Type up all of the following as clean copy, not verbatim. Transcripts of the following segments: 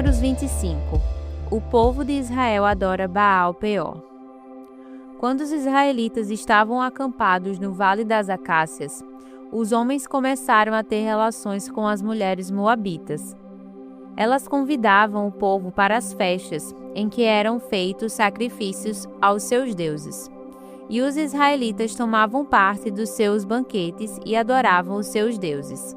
Números 25. O povo de Israel adora Baal-peor. Quando os israelitas estavam acampados no Vale das Acácias, os homens começaram a ter relações com as mulheres moabitas. Elas convidavam o povo para as festas, em que eram feitos sacrifícios aos seus deuses. E os israelitas tomavam parte dos seus banquetes e adoravam os seus deuses.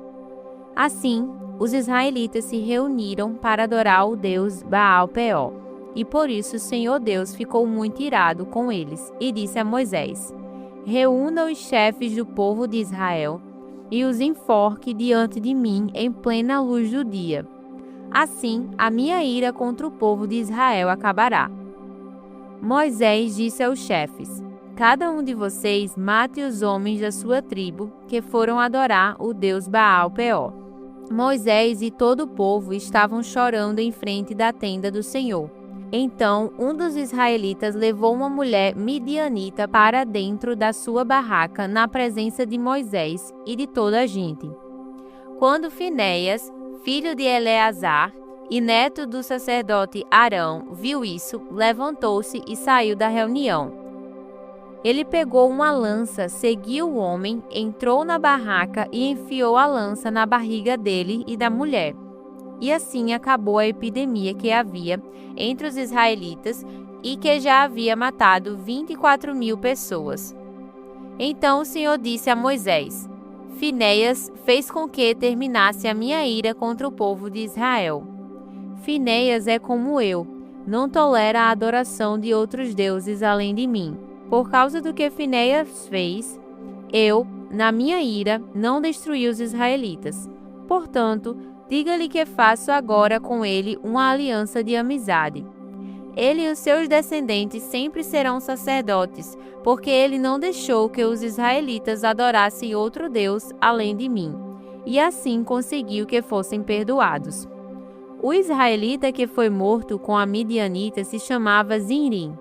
Assim, os israelitas se reuniram para adorar o deus Baal-peor. E por isso o Senhor Deus ficou muito irado com eles e disse a Moisés: reúna os chefes do povo de Israel e os enforque diante de mim em plena luz do dia. Assim, a minha ira contra o povo de Israel acabará. Moisés disse aos chefes: cada um de vocês mate os homens da sua tribo que foram adorar o deus Baal-peor. Moisés e todo o povo estavam chorando em frente da tenda do Senhor. Então, um dos israelitas levou uma mulher midianita para dentro da sua barraca na presença de Moisés e de toda a gente. Quando Finéias, filho de Eleazar e neto do sacerdote Arão, viu isso, levantou-se e saiu da reunião. Ele pegou uma lança, seguiu o homem, entrou na barraca e enfiou a lança na barriga dele e da mulher. E assim acabou a epidemia que havia entre os israelitas e que já havia matado 24.000 pessoas. Então o Senhor disse a Moisés: Finéias fez com que terminasse a minha ira contra o povo de Israel. Finéias é como eu, não tolera a adoração de outros deuses além de mim. Por causa do que Finéias fez, eu, na minha ira, não destruí os israelitas. Portanto, diga-lhe que faço agora com ele uma aliança de amizade. Ele e os seus descendentes sempre serão sacerdotes, porque ele não deixou que os israelitas adorassem outro Deus além de mim, e assim conseguiu que fossem perdoados. O israelita que foi morto com a midianita se chamava Zinrim.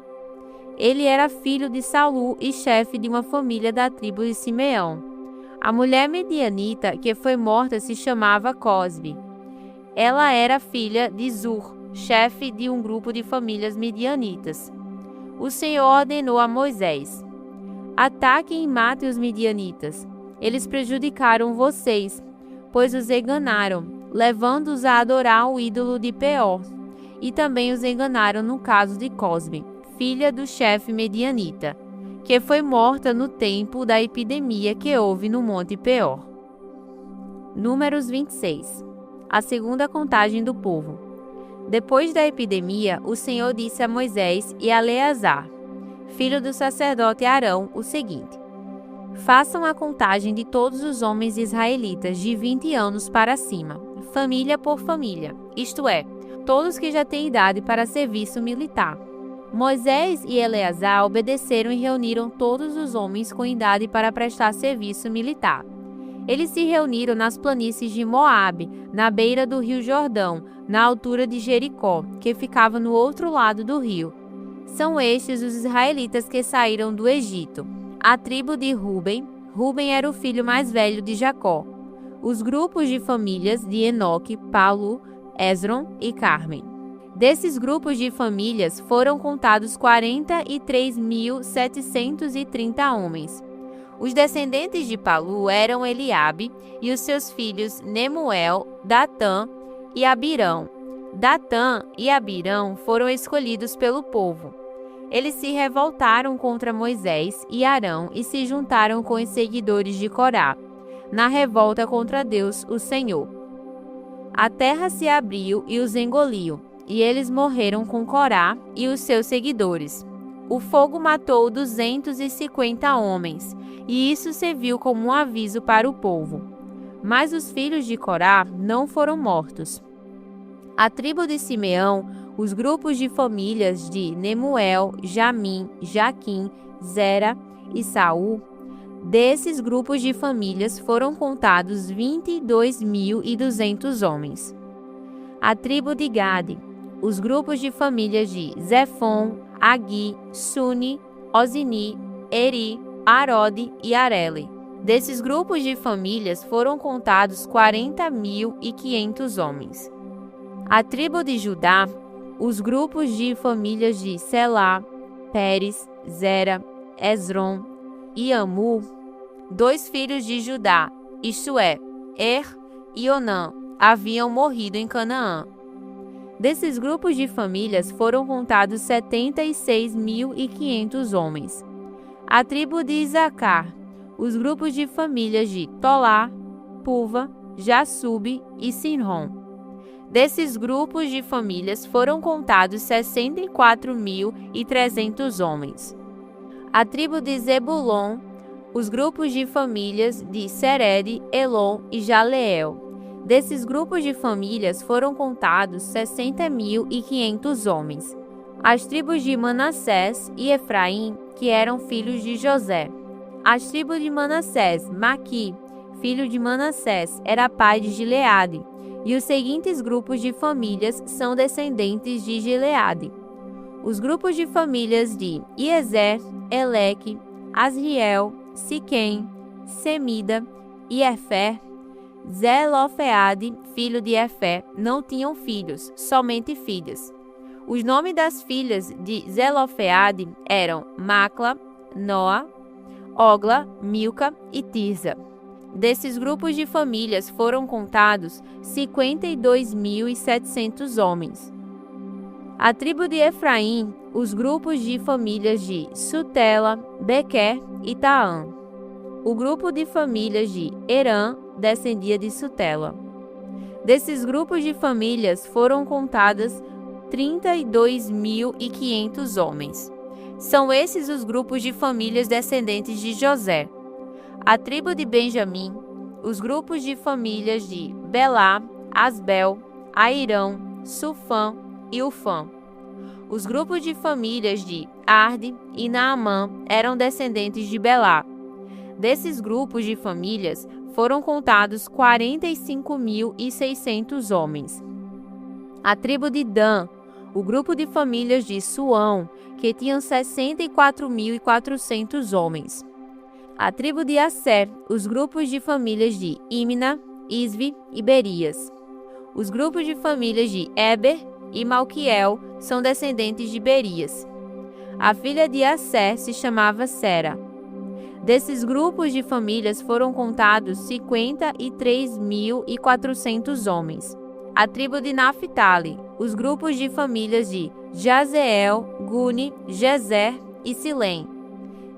Ele era filho de Saul e chefe de uma família da tribo de Simeão. A mulher midianita que foi morta se chamava Cosbi. Ela era filha de Zur, chefe de um grupo de famílias midianitas. O Senhor ordenou a Moisés: ataquem e matem os midianitas. Eles prejudicaram vocês, pois os enganaram, levando-os a adorar o ídolo de Peor. E também os enganaram no caso de Cosbi, filha do chefe medianita, que foi morta no tempo da epidemia que houve no Monte Peor. Números 26. A segunda contagem do povo. Depois da epidemia, o Senhor disse a Moisés e a Eleazar, filho do sacerdote Arão, o seguinte: façam a contagem de todos os homens israelitas de 20 anos para cima, família por família, isto é, todos que já têm idade para serviço militar. Moisés e Eleazar obedeceram e reuniram todos os homens com idade para prestar serviço militar. Eles se reuniram nas planícies de Moabe, na beira do rio Jordão, na altura de Jericó, que ficava no outro lado do rio. São estes os israelitas que saíram do Egito. A tribo de Ruben. Ruben era o filho mais velho de Jacó. Os grupos de famílias de Enoque, Palu, Esron e Carmem. Desses grupos de famílias foram contados 43.730 homens. Os descendentes de Palu eram Eliabe e os seus filhos Nemuel, Datã e Abirão. Datã e Abirão foram escolhidos pelo povo. Eles se revoltaram contra Moisés e Arão e se juntaram com os seguidores de Corá, na revolta contra Deus, o Senhor. A terra se abriu e os engoliu, e eles morreram com Corá e os seus seguidores. O fogo matou 250 homens, e isso serviu como um aviso para o povo. Mas os filhos de Corá não foram mortos. A tribo de Simeão, os grupos de famílias de Nemuel, Jamim, Jaquim, Zera e Saul, desses grupos de famílias foram contados 22.200 homens. A tribo de Gade, os grupos de famílias de Zefon, Agui, Suni, Ozini, Eri, Arode e Areli. Desses grupos de famílias foram contados 40.500 homens. A tribo de Judá, os grupos de famílias de Selá, Pérez, Zera, Esrom e Amu, 2 filhos de Judá, isto é, e Onã, haviam morrido em Canaã. Desses grupos de famílias foram contados 76.500 homens. A tribo de Isacar, os grupos de famílias de Tolá, Puva, Jassube e Sinrom. Desses grupos de famílias foram contados 64.300 homens. A tribo de Zebulon, os grupos de famílias de Sered, Elon e Jaleel. Desses grupos de famílias foram contados 60.500 homens. As tribos de Manassés e Efraim, que eram filhos de José. As tribos de Manassés, Maqui, filho de Manassés, era pai de Gileade. E os seguintes grupos de famílias são descendentes de Gileade. Os grupos de famílias de Iezer, Eleque, Asriel, Siquém, Semida e Efer. Zelofeade, filho de Efer, não tinham filhos, somente filhas. Os nomes das filhas de Zelofeade eram Macla, Noa, Ogla, Milca e Tirza. Desses grupos de famílias foram contados 52.700 homens. A tribo de Efraim, os grupos de famílias de Sutela, Bequer e Taã. O grupo de famílias de Herã descendia de Sutela. Desses grupos de famílias foram contadas 32.500 homens. São esses os grupos de famílias descendentes de José. A tribo de Benjamim, os grupos de famílias de Belá, Asbel, Airão, Sufã e Ufã. Os grupos de famílias de Arde e Naamã eram descendentes de Belá. Desses grupos de famílias foram contados 45.600 homens. A tribo de Dan, o grupo de famílias de Suão, que tinham 64.400 homens. A tribo de Asser, os grupos de famílias de Imna, Isvi e Berias. Os grupos de famílias de Eber e Malquiel são descendentes de Berias. A filha de Asser se chamava Sera. Desses grupos de famílias foram contados 53.400 homens. A tribo de Naphtali, os grupos de famílias de Jazeel, Guni, Jezer e Silém.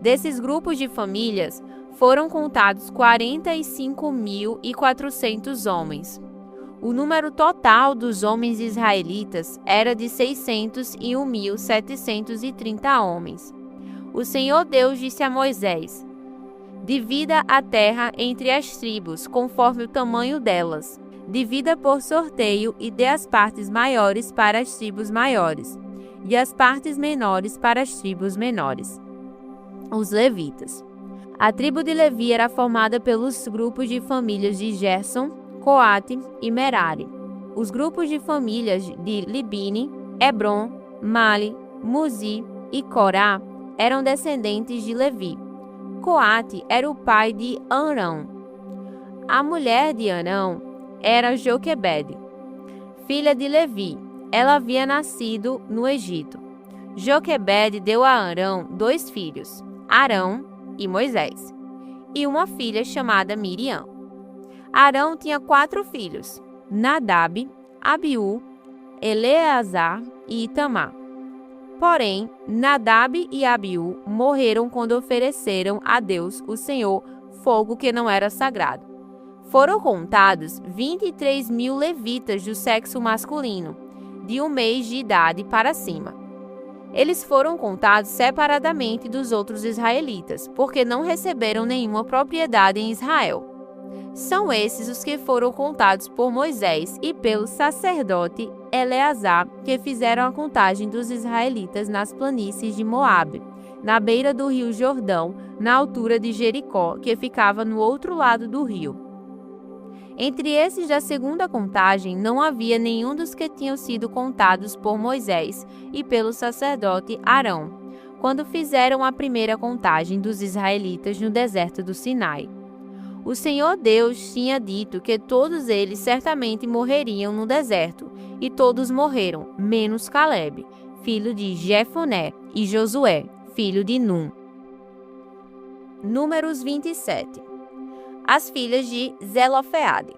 Desses grupos de famílias foram contados 45.400 homens. O número total dos homens israelitas era de 601.730 homens. O Senhor Deus disse a Moisés: divida a terra entre as tribos, conforme o tamanho delas. Divida por sorteio e dê as partes maiores para as tribos maiores, e as partes menores para as tribos menores. Os levitas. A tribo de Levi era formada pelos grupos de famílias de Gerson, Coate e Merari. Os grupos de famílias de Libine, Hebron, Mali, Muzi e Corá eram descendentes de Levi. Coate era o pai de Arão. A mulher de Arão era Joquebede, filha de Levi. Ela havia nascido no Egito. Joquebede deu a Arão 2 filhos, Arão e Moisés, e uma filha chamada Miriam. Arão tinha 4 filhos, Nadab, Abiú, Eleazar e Itamar. Porém, Nadab e Abiú morreram quando ofereceram a Deus, o Senhor, fogo que não era sagrado. Foram contados 23.000 levitas do sexo masculino, de 1 mês de idade para cima. Eles foram contados separadamente dos outros israelitas, porque não receberam nenhuma propriedade em Israel. São esses os que foram contados por Moisés e pelo sacerdote Eleazar, que fizeram a contagem dos israelitas nas planícies de Moabe, na beira do rio Jordão, na altura de Jericó, que ficava no outro lado do rio. Entre esses da segunda contagem não havia nenhum dos que tinham sido contados por Moisés e pelo sacerdote Arão, quando fizeram a primeira contagem dos israelitas no deserto do Sinai. O Senhor Deus tinha dito que todos eles certamente morreriam no deserto, e todos morreram, menos Calebe, filho de Jefoné, e Josué, filho de Num. Números 27. As filhas de Zelofeade.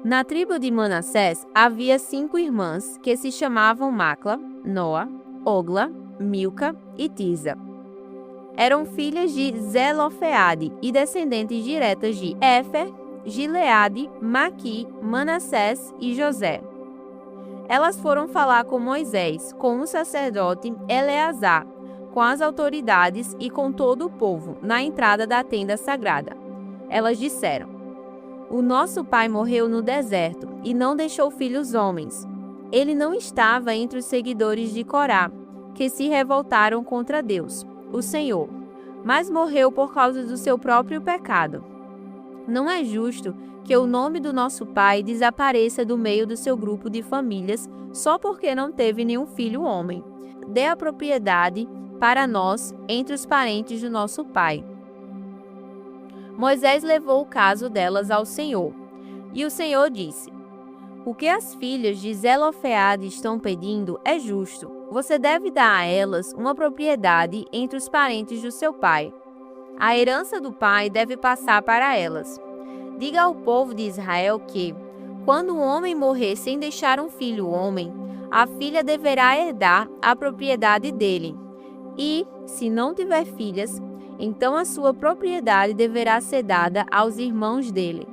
Na tribo de Manassés havia 5 irmãs que se chamavam Macla, Noa, Ogla, Milca e Tirza. Eram filhas de Zelofeade e descendentes diretas de Éfer, Gileade, Maqui, Manassés e José. Elas foram falar com Moisés, com o sacerdote Eleazar, com as autoridades e com todo o povo, na entrada da tenda sagrada. Elas disseram: O nosso pai morreu no deserto e não deixou filhos homens. Ele não estava entre os seguidores de Corá, que se revoltaram contra Deus, o Senhor, mas morreu por causa do seu próprio pecado. Não é justo que o nome do nosso pai desapareça do meio do seu grupo de famílias só porque não teve nenhum filho homem. Dê a propriedade para nós entre os parentes do nosso pai. Moisés levou o caso delas ao Senhor, e o Senhor disse: O que as filhas de Zelofeade estão pedindo é justo. Você deve dar a elas uma propriedade entre os parentes do seu pai. A herança do pai deve passar para elas. Diga ao povo de Israel que, quando um homem morrer sem deixar um filho homem, a filha deverá herdar a propriedade dele. E, se não tiver filhas, então a sua propriedade deverá ser dada aos irmãos dele.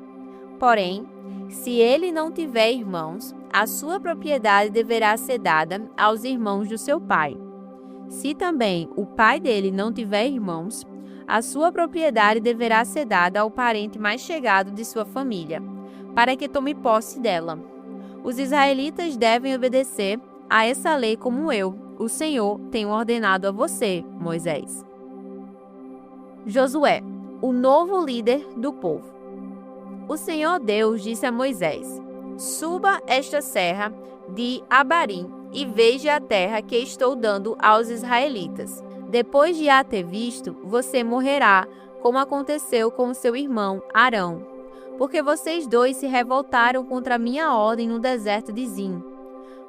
Porém, se ele não tiver irmãos, a sua propriedade deverá ser dada aos irmãos do seu pai. Se também o pai dele não tiver irmãos, a sua propriedade deverá ser dada ao parente mais chegado de sua família, para que tome posse dela. Os israelitas devem obedecer a essa lei como eu, o Senhor, tenho ordenado a você, Moisés. Josué, o novo líder do povo. O Senhor Deus disse a Moisés: Suba esta serra de Abarim e veja a terra que estou dando aos israelitas. Depois de a ter visto, você morrerá, como aconteceu com seu irmão Arão, porque vocês dois se revoltaram contra a minha ordem no deserto de Zim.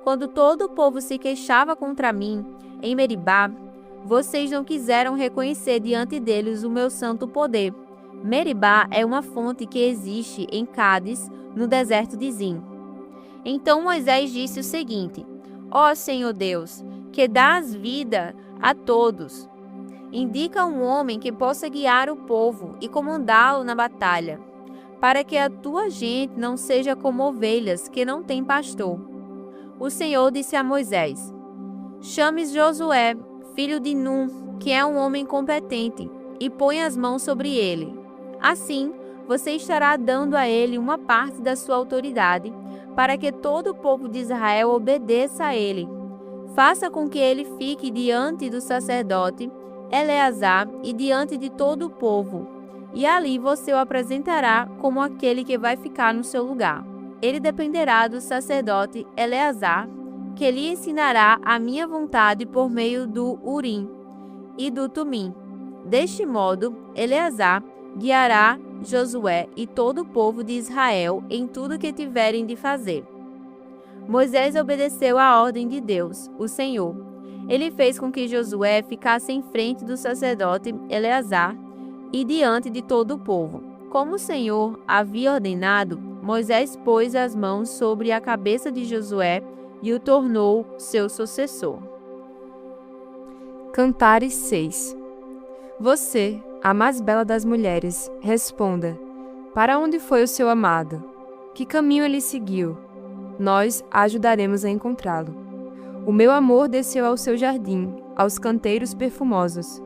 Quando todo o povo se queixava contra mim, em Meribá, vocês não quiseram reconhecer diante deles o meu santo poder. Meribá é uma fonte que existe em Cádiz, no deserto de Zim. Então Moisés disse o seguinte: Ó Senhor Deus, que dás vida a todos, indica um homem que possa guiar o povo e comandá-lo na batalha, para que a tua gente não seja como ovelhas que não têm pastor. O Senhor disse a Moisés: Chame Josué, filho de Num, que é um homem competente, e põe as mãos sobre ele. Assim, você estará dando a ele uma parte da sua autoridade, para que todo o povo de Israel obedeça a ele. Faça com que ele fique diante do sacerdote Eleazar e diante de todo o povo, e ali você o apresentará como aquele que vai ficar no seu lugar. Ele dependerá do sacerdote Eleazar, que lhe ensinará a minha vontade por meio do Urim e do Tumim. Deste modo, Eleazar guiará Josué e todo o povo de Israel em tudo que tiverem de fazer. Moisés obedeceu à ordem de Deus, o Senhor. Ele fez com que Josué ficasse em frente do sacerdote Eleazar e diante de todo o povo. Como o Senhor havia ordenado, Moisés pôs as mãos sobre a cabeça de Josué e o tornou seu sucessor. Cantares 6. Você, a mais bela das mulheres, responda: para onde foi o seu amado? Que caminho ele seguiu? Nós a ajudaremos a encontrá-lo. O meu amor desceu ao seu jardim, aos canteiros perfumosos.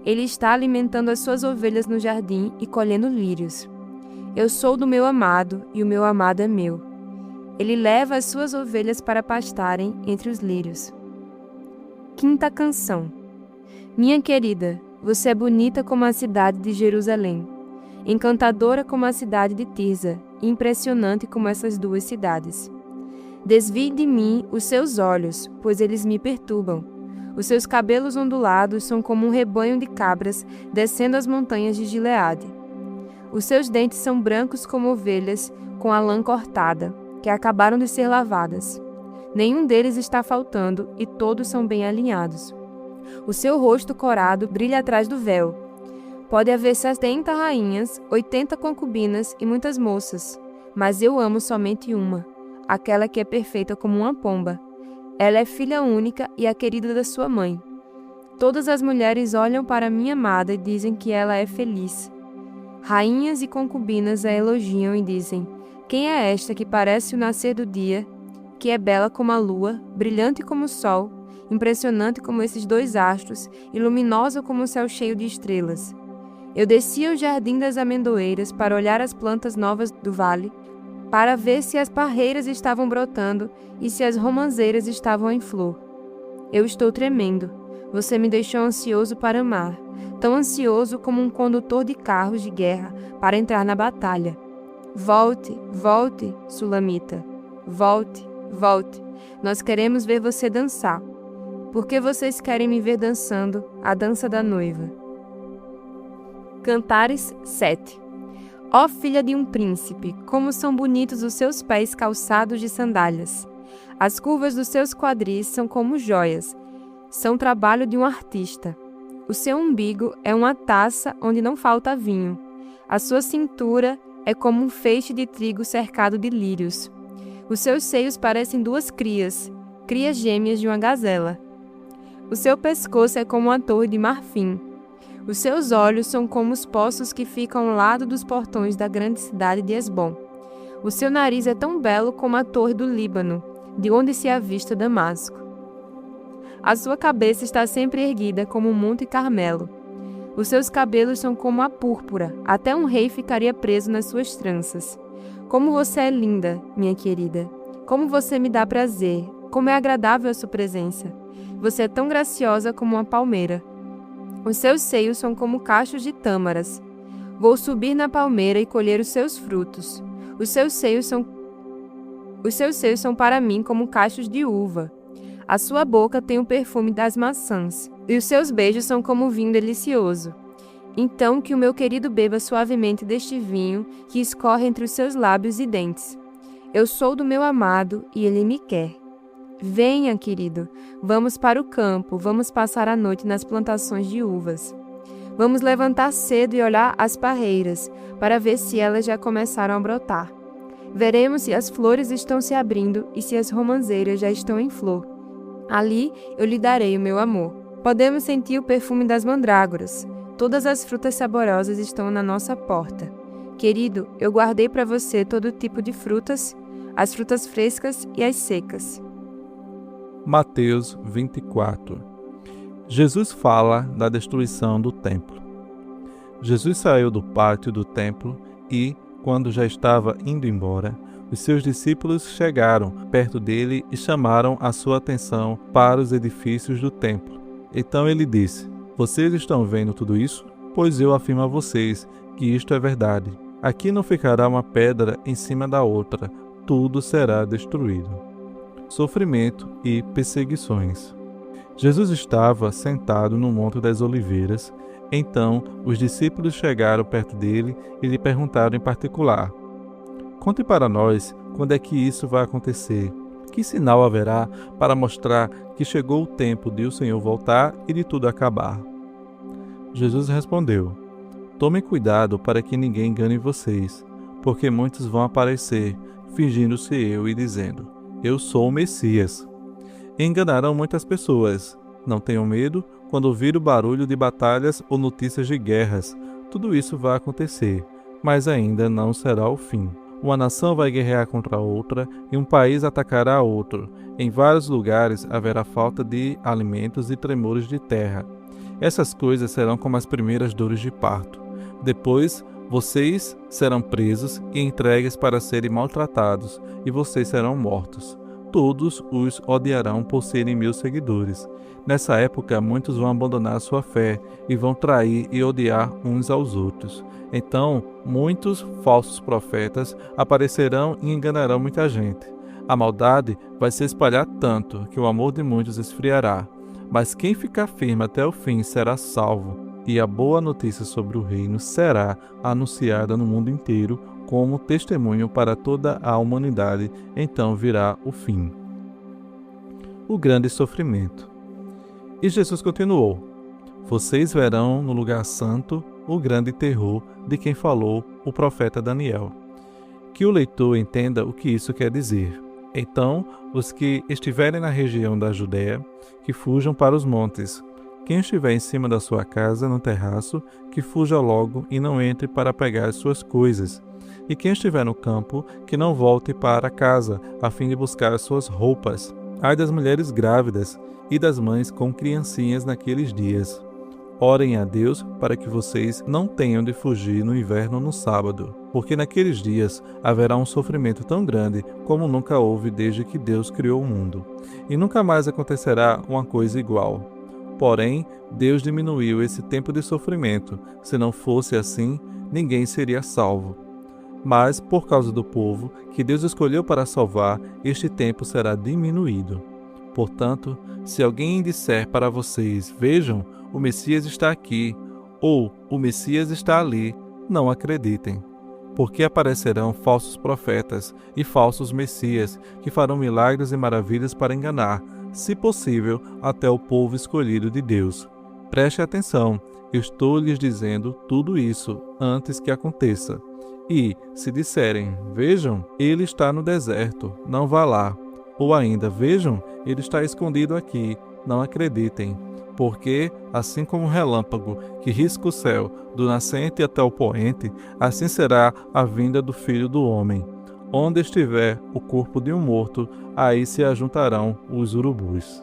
Ele está alimentando as suas ovelhas no jardim e colhendo lírios. Eu sou do meu amado e o meu amado é meu. Ele leva as suas ovelhas para pastarem entre os lírios. Quinta canção. Minha querida, você é bonita como a cidade de Jerusalém, encantadora como a cidade de Tirza, e impressionante como essas duas cidades. Desvie de mim os seus olhos, pois eles me perturbam. Os seus cabelos ondulados são como um rebanho de cabras descendo as montanhas de Gileade. Os seus dentes são brancos como ovelhas com a lã cortada, que acabaram de ser lavadas. Nenhum deles está faltando e todos são bem alinhados. O seu rosto corado brilha atrás do véu. Pode haver 70 rainhas, 80 concubinas e muitas moças, mas eu amo somente uma, aquela que é perfeita como uma pomba. Ela é filha única e a querida da sua mãe. Todas as mulheres olham para minha amada e dizem que ela é feliz. Rainhas e concubinas a elogiam e dizem: quem é esta que parece o nascer do dia, que é bela como a lua, brilhante como o sol, impressionante como esses 2 astros e luminosa como o céu cheio de estrelas? Eu desci ao jardim das amendoeiras para olhar as plantas novas do vale, para ver se as parreiras estavam brotando e se as romãzeiras estavam em flor. Eu estou tremendo. Você me deixou ansioso para amar, tão ansioso como um condutor de carros de guerra para entrar na batalha. Volte, volte, Sulamita. Volte, volte. Nós queremos ver você dançar. Por que vocês querem me ver dançando a dança da noiva? Cantares 7. Ó filha de um príncipe, como são bonitos os seus pés calçados de sandálias. As curvas dos seus quadris são como joias, são trabalho de um artista. O seu umbigo é uma taça onde não falta vinho. A sua cintura é como um feixe de trigo cercado de lírios. Os seus seios parecem 2 crias gêmeas de uma gazela. O seu pescoço é como uma torre de marfim. Os seus olhos são como os poços que ficam ao lado dos portões da grande cidade de Hesbom. O seu nariz é tão belo como a torre do Líbano, de onde se avista Damasco. A sua cabeça está sempre erguida como o Monte Carmelo. Os seus cabelos são como a púrpura, até um rei ficaria preso nas suas tranças. Como você é linda, minha querida! Como você me dá prazer! Como é agradável a sua presença! Você é tão graciosa como uma palmeira. Os seus seios são como cachos de tâmaras. Vou subir na palmeira e colher os seus frutos. Os seus seios são para mim como cachos de uva. A sua boca tem o perfume das maçãs, e os seus beijos são como vinho delicioso. Então que o meu querido beba suavemente deste vinho que escorre entre os seus lábios e dentes. Eu sou do meu amado e ele me quer. Venha, querido, vamos para o campo, vamos passar a noite nas plantações de uvas. Vamos levantar cedo e olhar as parreiras, para ver se elas já começaram a brotar. Veremos se as flores estão se abrindo e se as romãzeiras já estão em flor. Ali eu lhe darei o meu amor. Podemos sentir o perfume das mandrágoras. Todas as frutas saborosas estão na nossa porta. Querido, eu guardei para você todo tipo de frutas, as frutas frescas e as secas. Mateus 24. Jesus fala da destruição do templo. Jesus saiu do pátio do templo e, quando já estava indo embora, os seus discípulos chegaram perto dele e chamaram a sua atenção para os edifícios do templo. Então ele disse: vocês estão vendo tudo isso? Pois eu afirmo a vocês que isto é verdade. Aqui não ficará uma pedra em cima da outra, tudo será destruído. Sofrimento e perseguições. Jesus estava sentado no Monte das Oliveiras. Então os discípulos chegaram perto dele e lhe perguntaram em particular: conte para nós quando é que isso vai acontecer. Que sinal haverá para mostrar que chegou o tempo de o Senhor voltar e de tudo acabar? Jesus respondeu: tomem cuidado para que ninguém engane vocês, porque muitos vão aparecer, fingindo-se eu e dizendo: eu sou o Messias. Enganarão muitas pessoas. Não tenham medo quando ouvir o barulho de batalhas ou notícias de guerras. Tudo isso vai acontecer, mas ainda não será o fim. Uma nação vai guerrear contra outra e um país atacará outro. Em vários lugares haverá falta de alimentos e tremores de terra. Essas coisas serão como as primeiras dores de parto. Depois, vocês serão presos e entregues para serem maltratados, e vocês serão mortos. Todos os odiarão por serem meus seguidores. Nessa época, muitos vão abandonar sua fé e vão trair e odiar uns aos outros. Então, muitos falsos profetas aparecerão e enganarão muita gente. A maldade vai se espalhar tanto que o amor de muitos esfriará. Mas quem ficar firme até o fim será salvo. e a boa notícia sobre o reino será anunciada no mundo inteiro como testemunho para toda a humanidade. Então virá o fim. O grande sofrimento. E Jesus continuou: vocês verão no lugar santo o grande terror de quem falou o profeta Daniel. Que o leitor entenda o que isso quer dizer. Então, os que estiverem na região da Judéia, que fujam para os montes. Quem estiver em cima da sua casa, no terraço, que fuja logo e não entre para pegar as suas coisas. E quem estiver no campo, que não volte para casa, a fim de buscar as suas roupas. Ai das mulheres grávidas e das mães com criancinhas naqueles dias. Orem a Deus para que vocês não tenham de fugir no inverno no sábado, porque naqueles dias haverá um sofrimento tão grande como nunca houve desde que Deus criou o mundo. E nunca mais acontecerá uma coisa igual. Porém, Deus diminuiu esse tempo de sofrimento. Se não fosse assim, ninguém seria salvo. Mas, por causa do povo que Deus escolheu para salvar, este tempo será diminuído. Portanto, se alguém disser para vocês: vejam, o Messias está aqui, ou o Messias está ali, não acreditem. Porque aparecerão falsos profetas e falsos messias, que farão milagres e maravilhas para enganar, se possível, até o povo escolhido de Deus. Preste atenção, eu estou lhes dizendo tudo isso antes que aconteça. E, se disserem: vejam, ele está no deserto, não vá lá. Ou ainda: vejam, ele está escondido aqui, não acreditem. Porque, assim como um relâmpago que risca o céu do nascente até o poente, assim será a vinda do Filho do Homem. Onde estiver o corpo de um morto, aí se ajuntarão os urubus.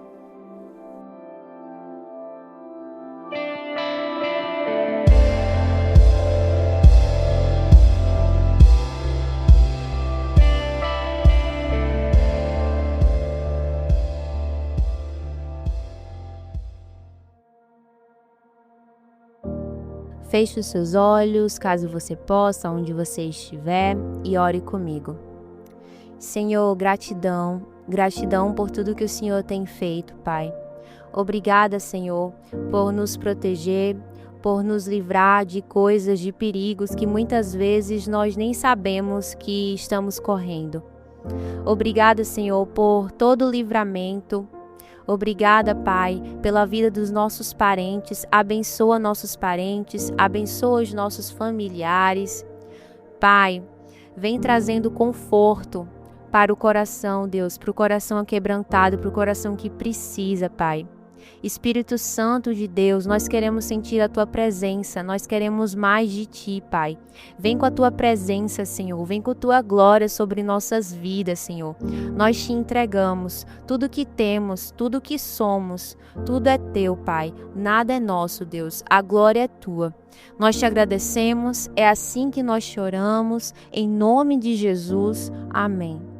Feche os seus olhos, caso você possa, onde você estiver, e ore comigo. Senhor, gratidão por tudo que o Senhor tem feito, Pai. Obrigada, Senhor, por nos proteger, por nos livrar de coisas, de perigos que muitas vezes nós nem sabemos que estamos correndo. Obrigada, Senhor, por todo o livramento. Obrigada, Pai, pela vida dos nossos parentes. Abençoa nossos parentes, abençoa os nossos familiares. Pai, vem trazendo conforto para o coração, Deus, para o coração aquebrantado, para o coração que precisa, Pai. Espírito Santo de Deus, nós queremos sentir a Tua presença, nós queremos mais de Ti, Pai. Vem com a Tua presença, Senhor, vem com a Tua glória sobre nossas vidas, Senhor. Nós Te entregamos tudo que temos, tudo que somos, tudo é Teu, Pai. Nada é nosso, Deus, a glória é Tua. Nós Te agradecemos, é assim que nós choramos, em nome de Jesus. Amém.